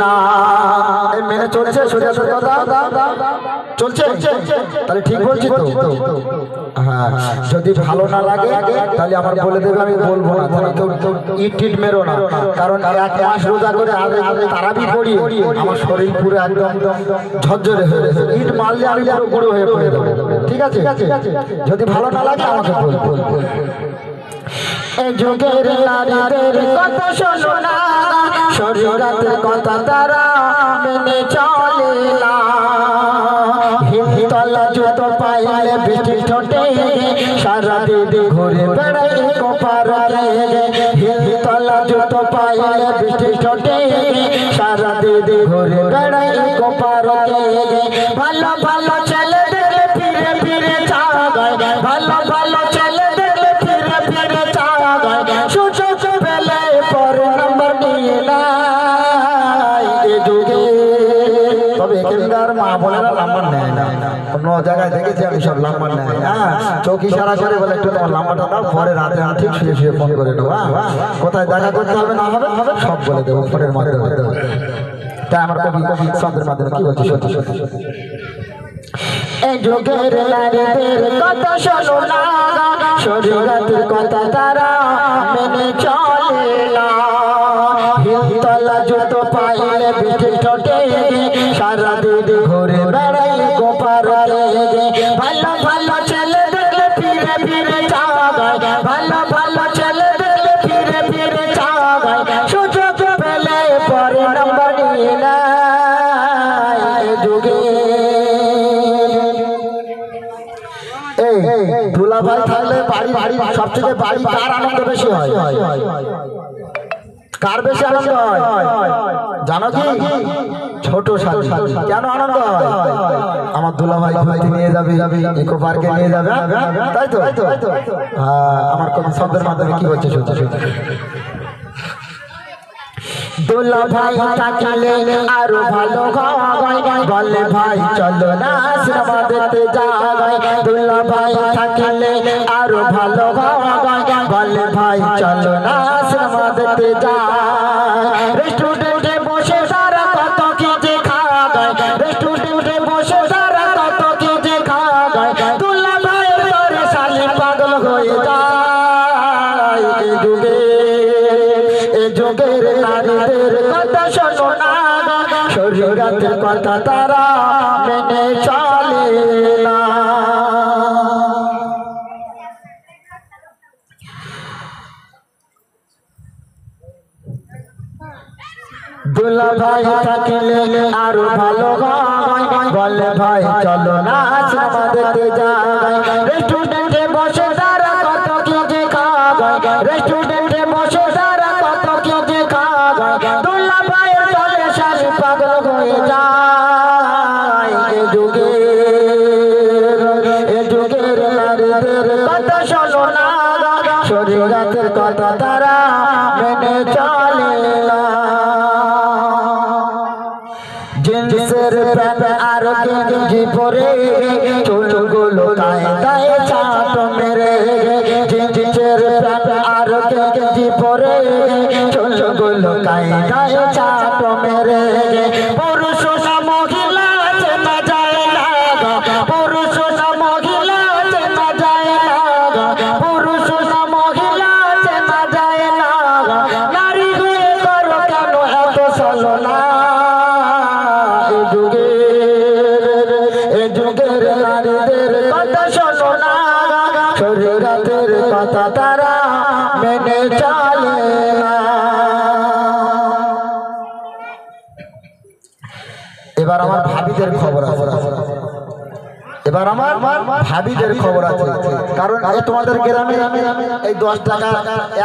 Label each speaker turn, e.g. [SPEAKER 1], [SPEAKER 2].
[SPEAKER 1] না মেনে চলছে সোজা সোজা চলছে তাহলে ঠিক বলছি তো হ্যাঁ যদি ভালো না লাগে তাহলে আমার বলে দেবে আমি বলবো না তাহলে কেউ ইট টিট মেরো না কারণ এক মাস রোজা করে আগে তারাবি পড়ি আমার শরীর পুরো একদম ঝরঝরে হয়ে গেছে ইট মারলে আমি পুরো গুঁড়ো হয়ে পড়ে যাবো ঠিক আছে যদি ভালো না লাগে আমাকে বল এই যুগের নারীদের কথা শোনো না শরীয়তের কথা তারা মেনে চলে না হিমতলা যত পাইলে বৃষ্টি ঠোঁটে সারা দিন ঘুরে বেড়াই কোপারে হিমতলা যত পাইলে বৃষ্টি ঠোঁটে সারা দিন ঘুরে বেড়াই কোপারে ভালো ভালো ছেলে দেখলে ফিরে ফিরে চাগায় ভালো ভালো ছেলে দেখলে ফিরে ফিরে চাগায় সুযোগ পেলে পরে নাম্বার নিয়ে নাই এ যুগে তবে এখানকার মা বোনেরা নাম্বার নেয় না অন্য জায়গায় দেখেছি আমি সব নাম্বার নেয় হ্যাঁ চোখ ইশারা করে বলে একটু তোমার নাম্বারটা দাও পরে রাতে আমি ঠিক শুয়ে শুয়ে ফোন করে নেবো কোথায় দেখা করতে হবে না হবে সব বলে দেবো ফোনের মাধ্যমে তাই আমার কবি শব্দের মাধ্যমে কি বলছি সত্যি সত্যি এই যুগের নারীদের কথা শোনো না শরীয়তের কথা তারা মেনে চলে না হিমতলা যত পাইলে বৃষ্টি ঠোঁটে সারা দিন ঘুরে বেড়াই গোপারে ভালো ভালো ছেলে দেখলে ফিরে ফিরে চাগায় ভালো ভালো ছেলে দেখলে ফিরে ফিরে চাগায় সুযোগ পেলে পরে নাম্বার নিয়ে নাই যুগে দুলা ভাই থাকলে বাড়ি সবচেয়ে বাড়ি কার আনন্দ বেশি হয় কার বেশি আনন্দ হয় জানো কি ছোট শালি কেন আনন্দ হয় আমার দুলা ভাই ঘুরতে নিয়ে যাবে ইকো পার্কে নিয়ে যাবে তাই তো হ্যাঁ আমার কোন শব্দের মাধ্যমে কি হচ্ছে শুনতে শুনতে দুলা ভাই থাকলে আরো ভালো হয় বলে ভাই চলো না সিনেমা দেখতে যাই দুলা ভাই থাকলে আরো ভালো হয় বলে ভাই চলো না সিনেমা দেখতে যাই রেস্টুরেন্টে বসে সারা কত কি যে খায় রেস্টুরেন্টে বসে সারা কত কি যে খায় দুলা ভাই তোরে শালি পাগল হয়ে যায় এ যুগের নারীদের কথা শোনো না শরীয়তের কথা তারা মেনে চলে না দুলা ভাই থাকলে আরো ভালো হয় বলে ভাই চলো না সিনেমা দেখতে যাই রেস্টুরেন্টে বসে তারা কত কি যে খায় রেস্টুরেন্টে বসে তারা কত কি যে খায় দুলা ভাইয়ের চলে শালি পাগল হয়ে যায় এ যুগের নারীদের কথা শোনো না শরীয়তের কথা তারা মেনে চলে না জিন্সের প্যান্ট আর গেঞ্জি পরে চুলগুলো গায়ে গায়ে চাট মেরে জিন্সের প্যান্ট আর গেঞ্জি পরে চুলগুলো গায়ে গায়ে চাট মেরে পুরুষ না মহিলা চেনা যায় না পুরুষ না মহিলা চেনা যায় না পুরুষ না মহিলা চেনা যায় না নারী হয়ে করো কেন এত ছলনা যুগের নারীদের কথা শোনো না শরীয়তের কথা তারা মেনে চলে না এবার আমার ভাবিদের খবর আছে এবার আমার ভাবিদের খবর আছে কারণ তোমাদের গ্রামে এই 10 টাকা